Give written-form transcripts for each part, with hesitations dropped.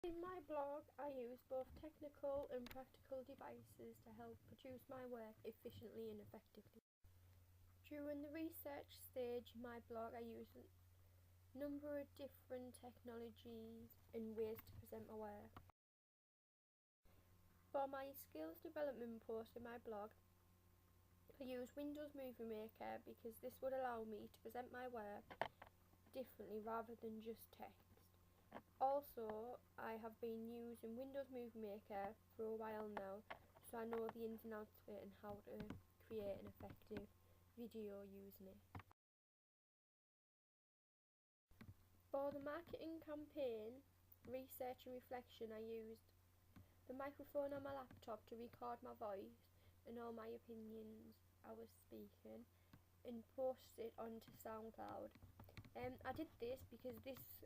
In my blog, I use both technical and practical devices to help produce my work efficiently and effectively. During the research stage in my blog, I use a number of different technologies and ways to present my work. For my skills development post in my blog, I use Windows Movie Maker because this would allow me to present my work differently rather than just text. Also, I have been using Windows Movie Maker for a while now, so I know the ins and outs of it and how to create an effective video using it. For the marketing campaign, research and reflection, I used the microphone on my laptop to record my voice and all my opinions I was speaking and post it onto SoundCloud. I did this because this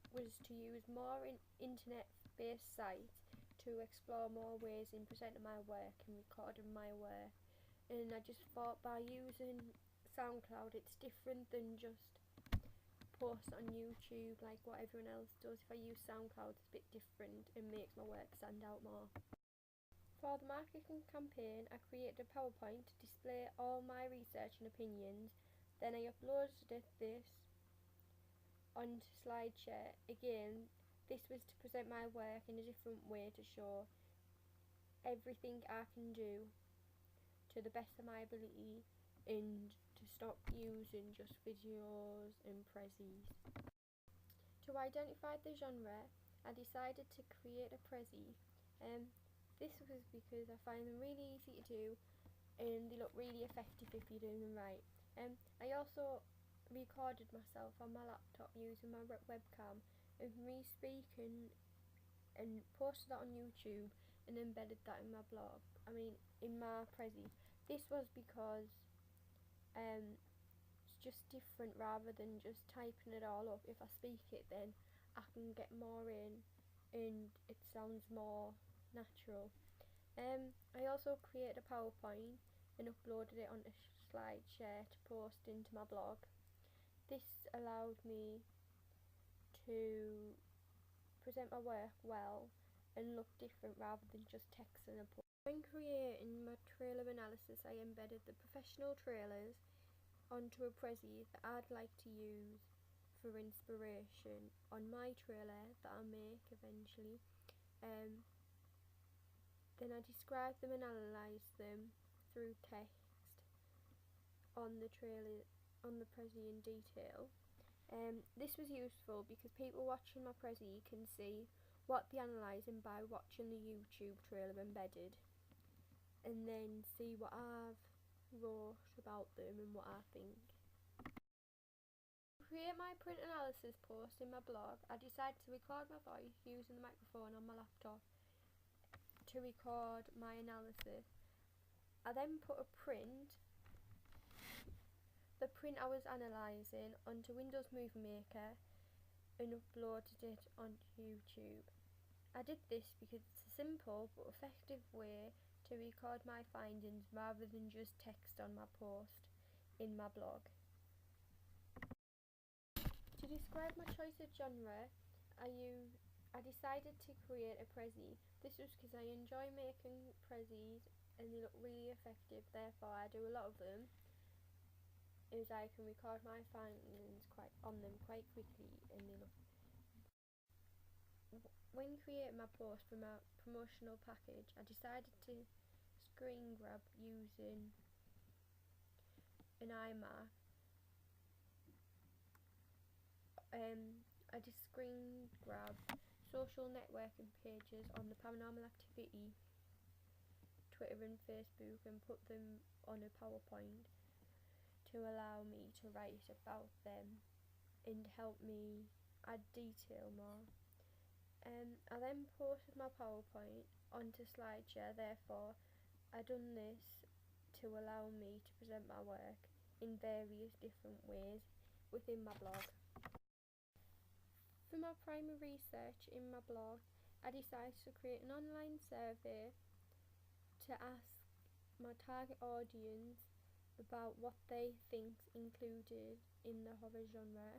was to use more internet-based sites to explore more ways in presenting my work and recording my work. And I just thought by using SoundCloud it's different than just post on YouTube like what everyone else does. If I use SoundCloud it's a bit different and makes my work stand out more. For the marketing campaign, I created a PowerPoint to display all my research and opinions. Then I uploaded this onto SlideShare. Again, this was to present my work in a different way to show everything I can do to the best of my ability and to stop using just videos and prezzies. To identify the genre, I decided to create a prezzy. This was because I find them really easy to do and they look really effective if you're doing them right. I also recorded myself on my laptop using my webcam of me speaking and posted that on YouTube and embedded that in my blog, in my prezzy. This was because it's just different rather than just typing it all up. If I speak it then I can get more in and it sounds more natural. I also created a PowerPoint and uploaded it onto SlideShare to post into my blog. This allowed me to present my work well and look different rather than just text and a post. When creating my trailer analysis, I embedded the professional trailers onto a prezzy that I'd like to use for inspiration on my trailer that I'll make eventually. Then I describe them and analyse them through text on the trailer, on the prezzy in detail. This was useful because people watching my prezzy can see what they're analysing by watching the YouTube trailer embedded and then see what I've wrote about them and what I think. To create my print analysis post in my blog, I decided to record my voice using the microphone on my laptop to record my analysis. I then put the print I was analysing onto Windows Movie Maker and uploaded it onto YouTube. I did this because it's a simple but effective way to record my findings rather than just text on my post in my blog. To describe my choice of genre, I decided to create a prezzy. This was because I enjoy making prezzies and they look really effective, therefore I do a lot of them, as I can record my findings on them quite quickly and they look. When creating my post for my promotional package, I decided to screen grab using an iMac. I just screen grab social networking pages on the Paranormal Activity, Twitter and Facebook and put them on a PowerPoint to allow me to write about them and help me add detail more. I then posted my PowerPoint onto SlideShare, therefore I done this to allow me to present my work in various different ways within my blog. For my primary research in my blog, I decided to create an online survey to ask my target audience about what they think included in the horror genre.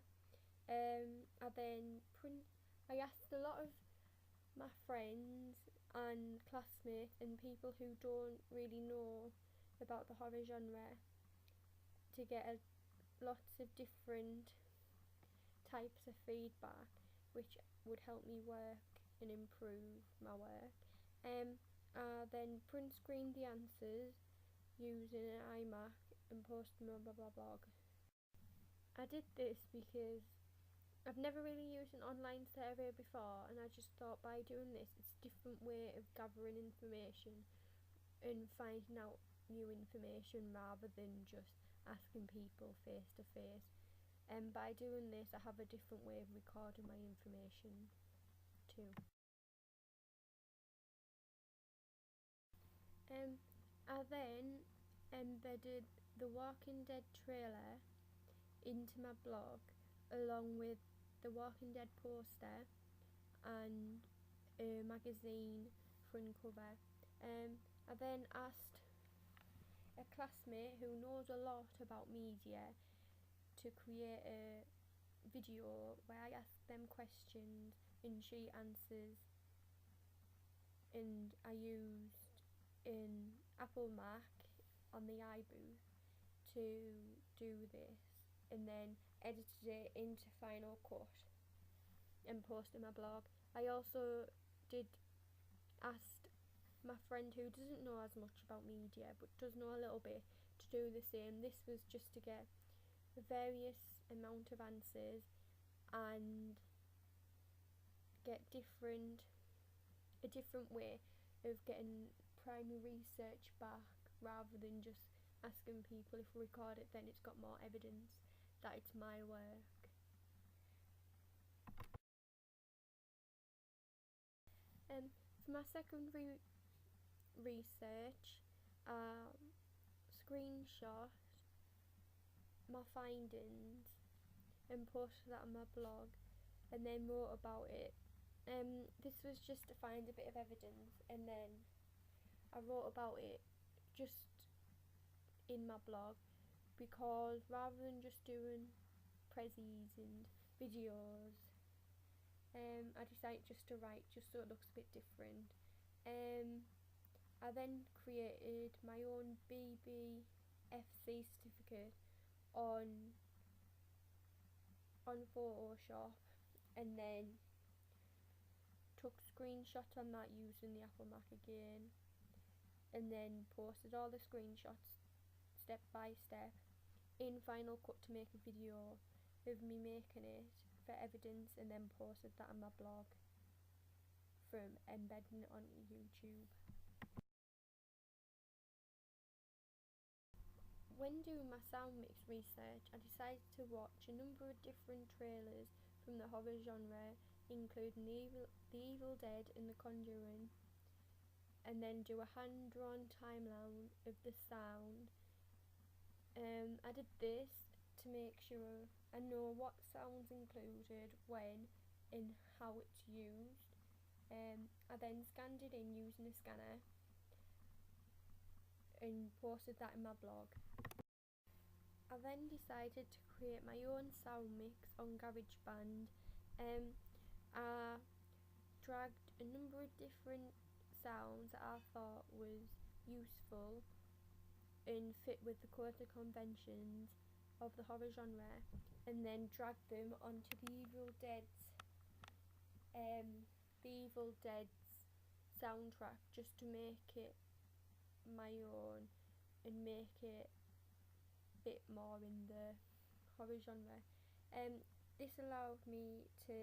I asked a lot of my friends and classmates and people who don't really know about the horror genre to get lots of different types of feedback, which would help me work and improve my work. Then print screen the answers using an iMac and post them on my blog. I did this because I've never really used an online survey before, and I just thought by doing this, it's a different way of gathering information and finding out new information rather than just asking people face to face. And by doing this, I have a different way of recording my information too. I then embedded the Walking Dead trailer into my blog along with the Walking Dead poster and a magazine front cover. I then asked a classmate who knows a lot about media to create a video where I ask them questions and she answers, and I used an Apple Mac on the iBooth to do this, and then edited it into Final Cut and posted my blog. I also did ask my friend who doesn't know as much about media but does know a little bit to do the same. This was just to get a various amount of answers and get a different way of getting primary research back rather than just asking people. If we record it, then it's got more evidence that it's my work. For my secondary research, screenshot my findings and posted that on my blog and then wrote about it. This was just to find a bit of evidence, and then I wrote about it just in my blog, because rather than just doing prezzies and videos, I decided just to write just so it looks a bit different. I then created my own BBFC certificate on Photoshop, and then took screenshots on that using the Apple Mac again, and then posted all the screenshots step by step in Final Cut to make a video of me making it for evidence, and then posted that on my blog from embedding it onto YouTube. When doing my sound mix research, I decided to watch a number of different trailers from the horror genre, including The Evil Dead and The Conjuring, and then do a hand-drawn timeline of the sound. I did this to make sure I know what sounds included, when, and how it's used. I then scanned it in using a scanner and posted that in my blog. I then decided to create my own sound mix on GarageBand. I dragged a number of different sounds that I thought was useful and fit with the quarter conventions of the horror genre, and then dragged them onto The Evil Dead's soundtrack just to make it my own and make it a bit more in the horror genre. This allowed me to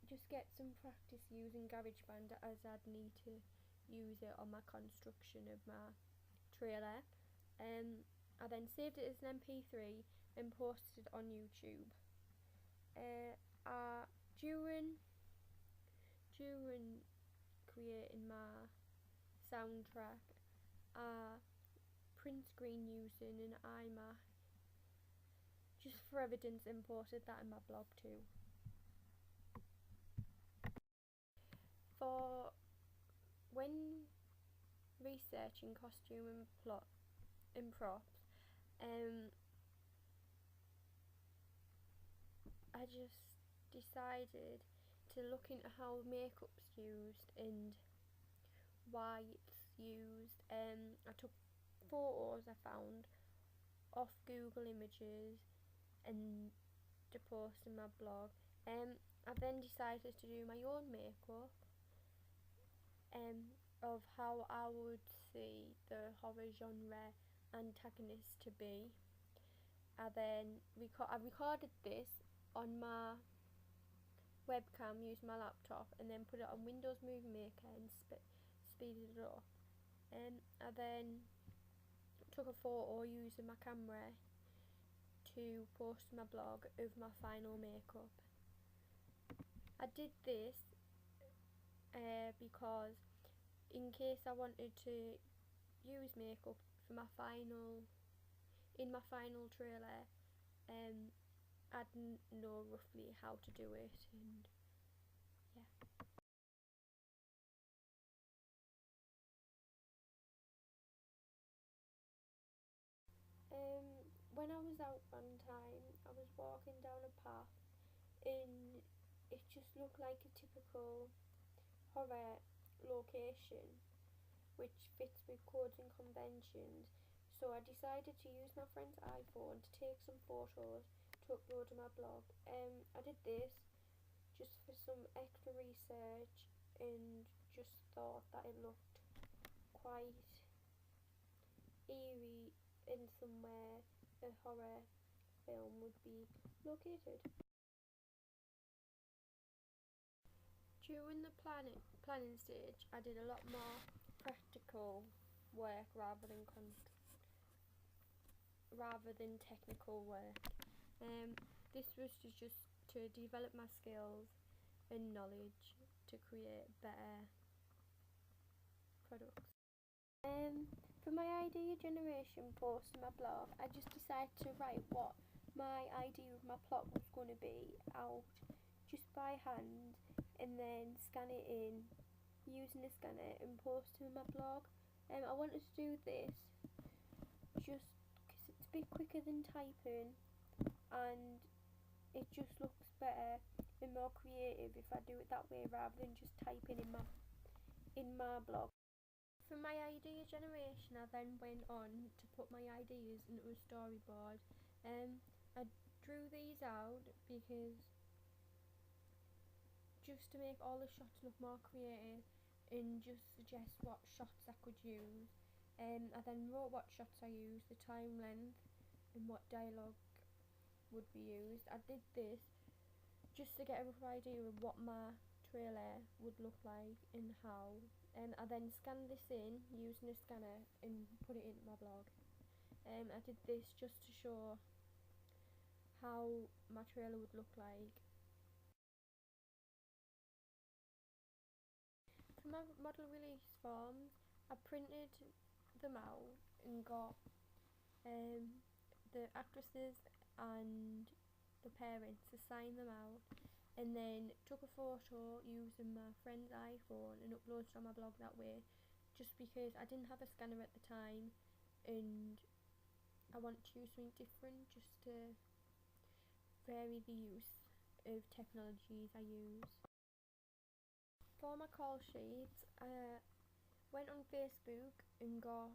just get some practice using GarageBand, as I'd need to use it on my construction of my trailer. I then saved it as an MP3 and posted it on YouTube. During creating my soundtrack, I print screen using an iMac just for evidence, and posted that in my blog too. For when researching costume and plot and props, I just decided to look into how makeup's used and why it's used. I took photos I found off Google Images and to post in my blog. I then decided to do my own makeup of how I would see the horror genre antagonist to be. I then recorded this on my webcam using my laptop and then put it on Windows Movie Maker and speeded it up. I then took a photo using my camera to post to my blog of my final makeup. I did this because in case I wanted to use makeup for my final trailer, I'd know roughly how to do it, and yeah. When I was out one time, I was walking down a path and it just looked like a typical horror location which fits with codes and conventions. So I decided to use my friend's iPhone to take some photos to upload to my blog. I did this just for some extra research and just thought that it looked quite eerie in somewhere a horror film would be located. During the planning stage, I did a lot more practical work rather than technical work. This was just to develop my skills and knowledge to create better products. For my idea generation post on my blog, I just decided to write what my idea of my plot was going to be out just by hand and then scan it in using a scanner and post to my blog. I wanted to do this just because it's a bit quicker than typing and it just looks better and more creative if I do it that way rather than just typing in my blog. For my idea generation, I then went on to put my ideas into a storyboard. I drew these out because just to make all the shots look more creative and just suggest what shots I could use. I then wrote what shots I used, the time length and what dialogue would be used. I did this just to get a rough idea of what my trailer would look like and how. I then scanned this in using a scanner and put it into my blog. I did this just to show how my trailer would look like. For my model release forms, I printed them out and got the actresses and the parents to sign them out, and then took a photo using my friend's iPhone and uploaded it on my blog that way, just because I didn't have a scanner at the time and I want to use something different just to vary the use of technologies I use. For my call sheets, I went on Facebook and got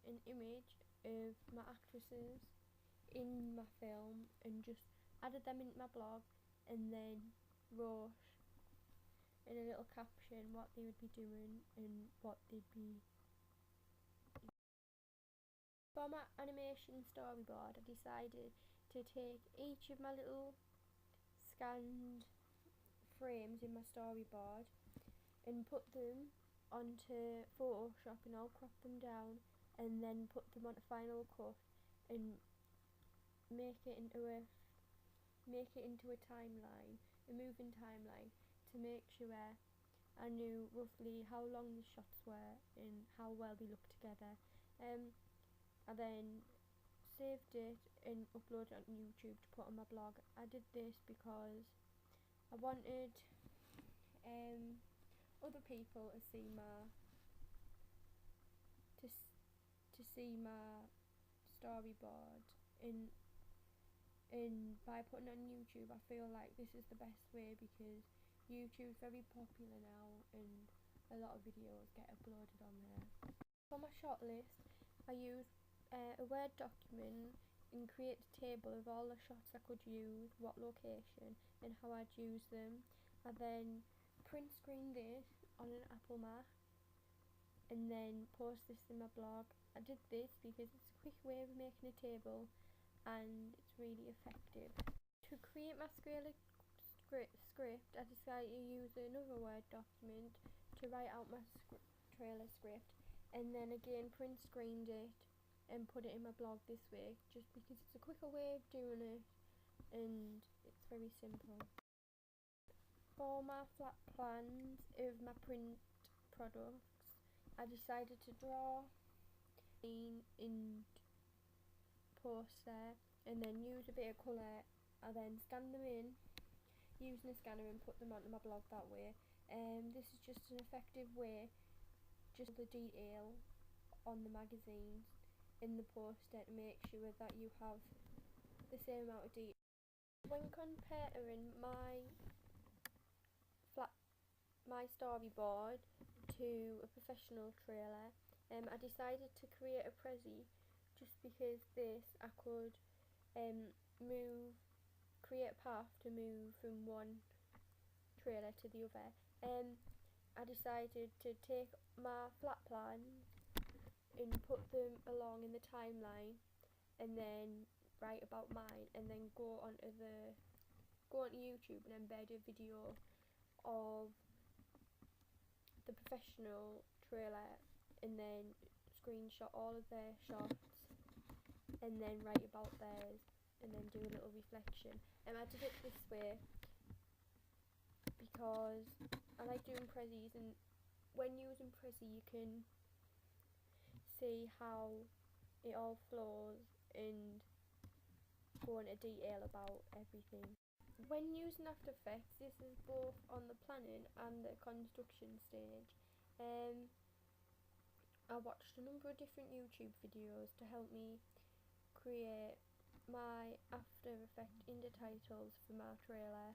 an image of my actresses in my film and just added them into my blog and then wrote in a little caption what they would be doing and what they'd be. For my animation storyboard, I decided to take each of my little scanned frames in my storyboard and put them onto Photoshop, and I'll crop them down and then put them onto Final Cut and make it into a timeline, a moving timeline, to make sure I knew roughly how long the shots were and how well they looked together. I then saved it and uploaded it on YouTube to put on my blog. I did this because I wanted other people to see my storyboard, and by putting it on YouTube I feel like this is the best way because YouTube's very popular now and a lot of videos get uploaded on there. For my shortlist, I use a Word document and create a table of all the shots I could use, what location and how I'd use them. I then print screen this on an Apple Mac and then post this in my blog. I did this because it's a quick way of making a table and it's really effective. To create my script, I decided to use another Word document to write out my trailer script, and then again print screened it and put it in my blog this way, just because it's a quicker way of doing it and it's very simple. For my flat plans of my print products, I decided to draw and post there, and then use a bit of colour. I then scan them in using a scanner and put them onto my blog that way. This is just an effective way, just the detail on the magazines in the poster to make sure that you have the same amount of detail. When comparing my storyboard to a professional trailer, I decided to create a Prezi just because I could create a path to move from one trailer to the other. I decided to take my flat plans and put them along in the timeline and then write about mine, and then go onto YouTube and embed a video of the professional trailer and then screenshot all of their shots and then write about theirs and then do a little reflection. And I did it this way because I like doing Prezis, and when using Prezi you can see how it all flows and go into detail about everything. When using After Effects, this is both on the planning and the construction stage. I watched a number of different YouTube videos to help me create my After Effects undertitles for my trailer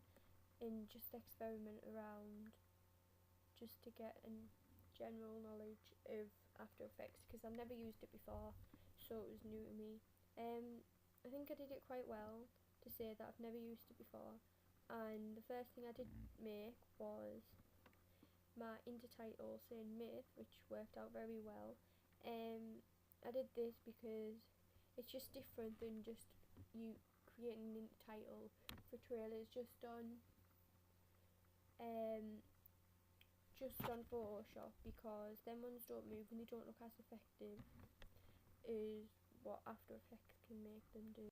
and just experiment around just to get a general knowledge of After Effects, because I've never used it before, so it was new to me. I think I did it quite well to say that I've never used it before, and the first thing I did make was my intertitle saying myth, which worked out very well. I did this because it's just different than just you creating an intertitle for trailers just on Photoshop, because them ones don't move and they don't look as effective as what After Effects can make them do.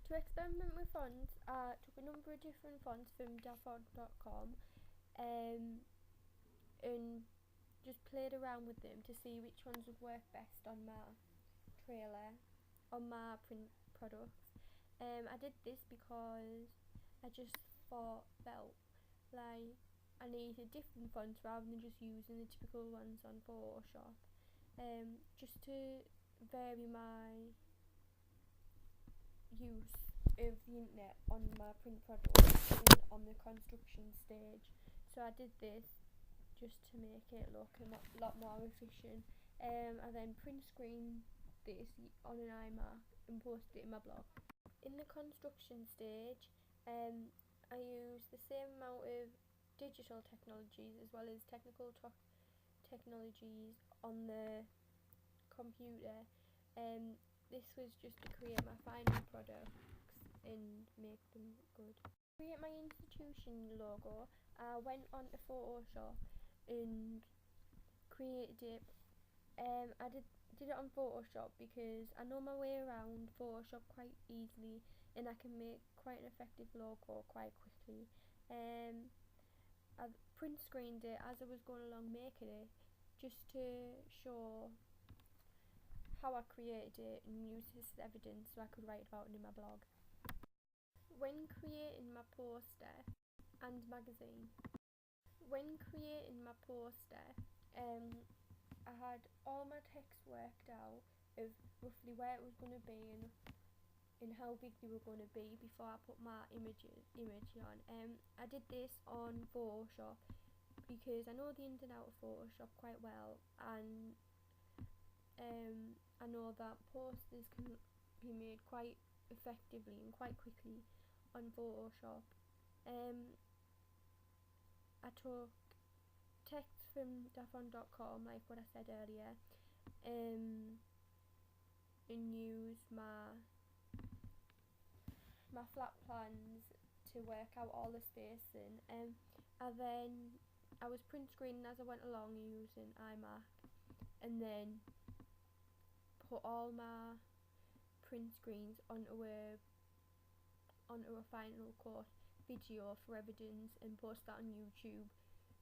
To experiment with fonts, I took a number of different fonts from dafont.com and just played around with them to see which ones would work best on my trailer, on my print products. I did this because I just felt like I needed different fonts rather than just using the typical ones on Photoshop, just to vary my use of the internet on my print products and on the construction stage. So I did this just to make it look a lot more efficient. I then print screened this on an iMac and posted it in my blog. In the construction stage, I used the same amount of digital technologies as well as technical technologies on the computer. This was just to create my final products and make them good. To create my institution logo, I went onto Photoshop and created it. I did it on Photoshop because I know my way around Photoshop quite easily and I can make quite an effective logo quite quickly. I print screened it as I was going along making it, just to show how I created it and use this as evidence so I could write about it in my blog. When creating my poster and magazine, I had all my text worked out of roughly where it was going to be and how how big they were going to be before I put my image on. I did this on Photoshop because I know the ins and outs of Photoshop quite well, and I know that posters can be made quite effectively and quite quickly on Photoshop. I took text from dafont.com, like what I said earlier, and used my flat plans to work out all the spacing, and then I was print screening as I went along using iMac, and then put all my print screens onto a Final Cut video for evidence, and post that on YouTube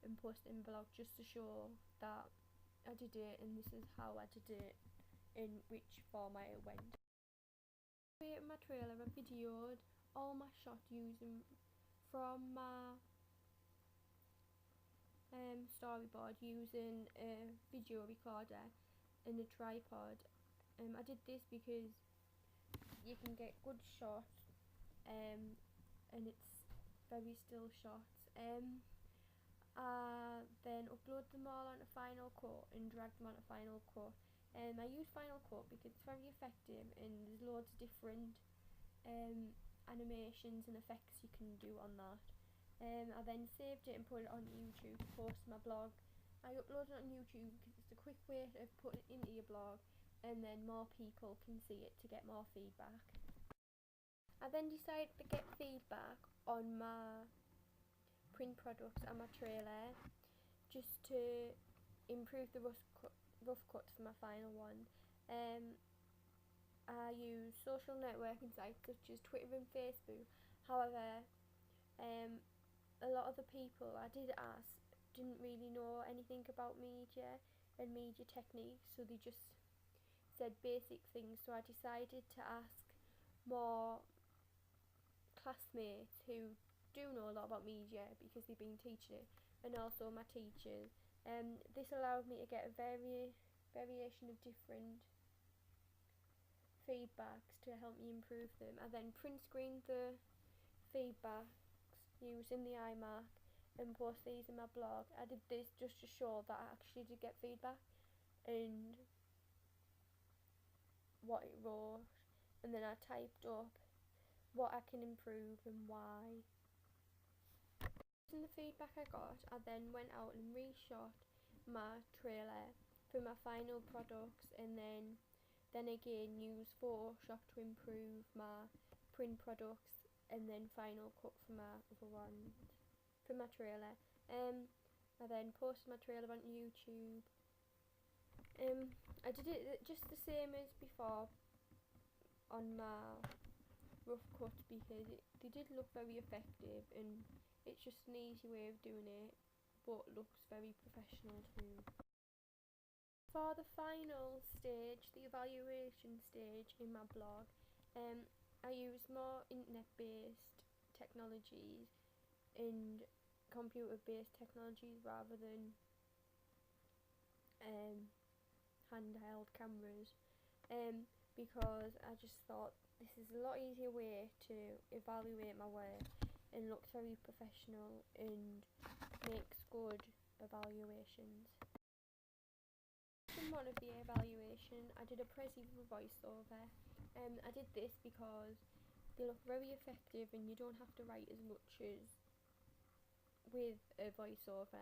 and post it in blog just to show that I did it and this is how I did it, in which format it went. In my trailer I videoed all my shots using from my storyboard using a video recorder and a tripod. I did this because you can get good shots and it's very still shots. I then upload them all onto Final Cut and drag them onto Final Cut. I use Final Cut because it's very effective and there's loads of different animations and effects you can do on that. I then saved it and put it on YouTube to post my blog. I upload it on YouTube because it's a quick way of putting it into your blog, and then more people can see it to get more feedback. I then decided to get feedback on my print products and my trailer just to improve the rough cuts for my final one. I use social networking sites such as Twitter and Facebook. However, a lot of the people I did ask didn't really know anything about media and media techniques, so they just said basic things. So I decided to ask more classmates who do know a lot about media because they've been teaching it, and also my teachers. This allowed me to get a variation of different feedbacks to help me improve them. I then print screened the feedbacks using the iMac and post these in my blog. I did this just to show that I actually did get feedback and what it wrote, and then I typed up what I can improve and why. Using the feedback I got, I then went out and reshot my trailer for my final products, and then again used Photoshop to improve my print products, and then Final Cut for my other ones, for my trailer. I then posted my trailer on YouTube. I did it just the same as before on my rough cuts because they did look very effective, and it's just an easy way of doing it, but looks very professional too. For the final stage, the evaluation stage in my blog, I use more internet-based technologies and computer-based technologies rather than handheld cameras, because I just thought this is a lot easier way to evaluate my work and looks very professional and makes good evaluations. In one of the evaluation, I did a Prezi voiceover. I did this because they look very effective and you don't have to write as much as with a voiceover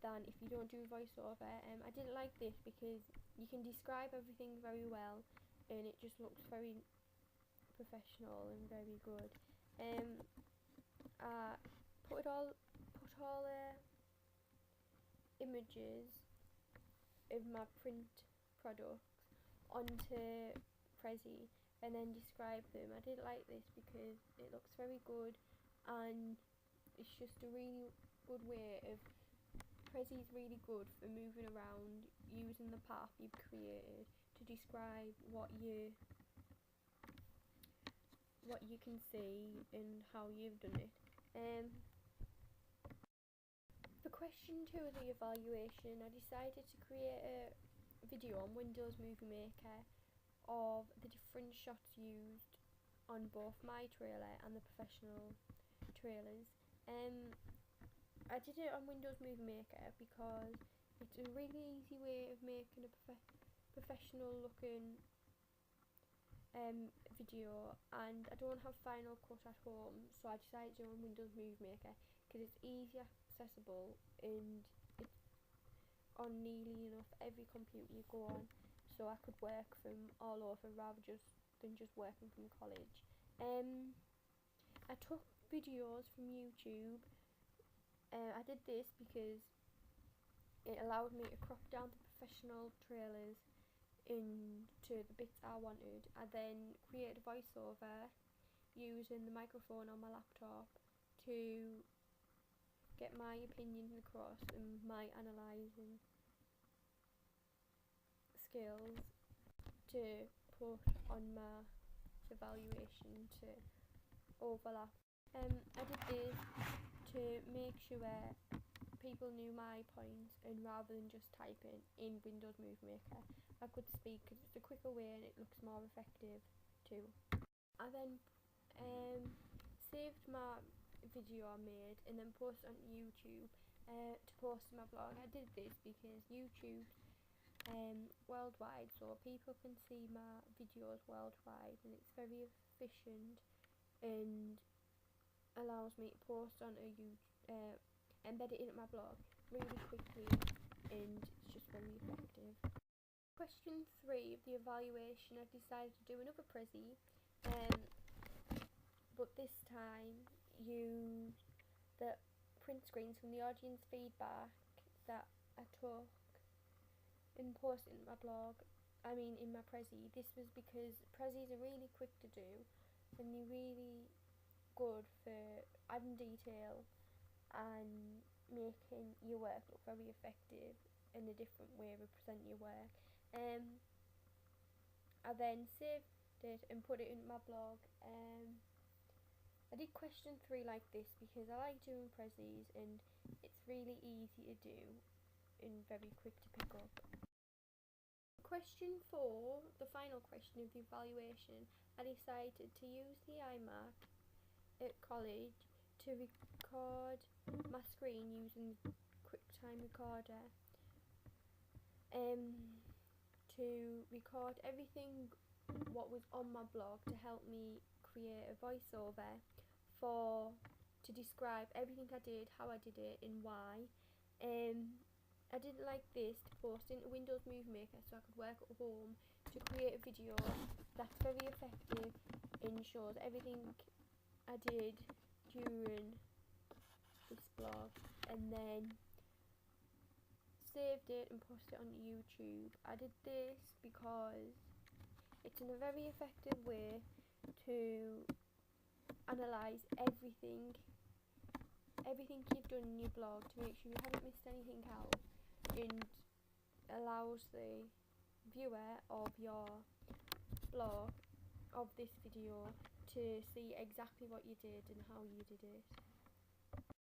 than if you don't do voiceover. I didn't like this because you can describe everything very well and it just looks very professional and very good. I put all the images of my print products onto Prezi and then describe them. I did like this because it looks very good and it's just a really good way of, Prezi's really good for moving around using the path you've created to describe what you can see and how you've done it. For question 2 of the evaluation, I decided to create a video on Windows Movie Maker of the different shots used on both my trailer and the professional trailers. I did it on Windows Movie Maker because it's a really easy way of making a professional looking video, and I don't have Final Cut at home, so I decided to do it on Windows Movie Maker because it's easy accessible and it's on nearly enough every computer you go on, so I could work from all over rather than just working from college. I took videos from YouTube. I did this because it allowed me to crop down the professional trailers into the bits I wanted. I then created a voiceover using the microphone on my laptop to get my opinions across and my analysing skills to put on my evaluation to overlap. I did this to make sure people knew my points, and rather than just typing in Windows Movie Maker, I could speak because it's a quicker way and it looks more effective too. I then saved my video I made and then posted on YouTube to post to my blog. I did this because YouTube worldwide, so people can see my videos worldwide, and it's very efficient and allows me to post on a embed it into my blog really quickly, and it's just very effective. Question 3 of the evaluation, I decided to do another Prezi, but this time use the print screens from the audience feedback that I took and posted in my blog. In my Prezi. This was because Prezis are really quick to do and they're really good for adding detail and making your work look very effective in a different way of presenting your work. I then saved it and put it in my blog. I did question 3 like this because I like doing Prezis and it's really easy to do and very quick to pick up. Question 4, the final question of the evaluation, I decided to use the iMac at college to record my screen using QuickTime Recorder, to record everything what was on my blog to help me create a voiceover to describe everything I did, how I did it and why. I didn't like this to post into Windows Movie Maker so I could work at home to create a video that's very effective and shows everything I did during this blog, and then saved it and posted it on YouTube. I did this because it's in a very effective way to analyse everything you've done in your blog to make sure you haven't missed anything out, and allows the viewer of your blog of this video to see exactly what you did and how you did it.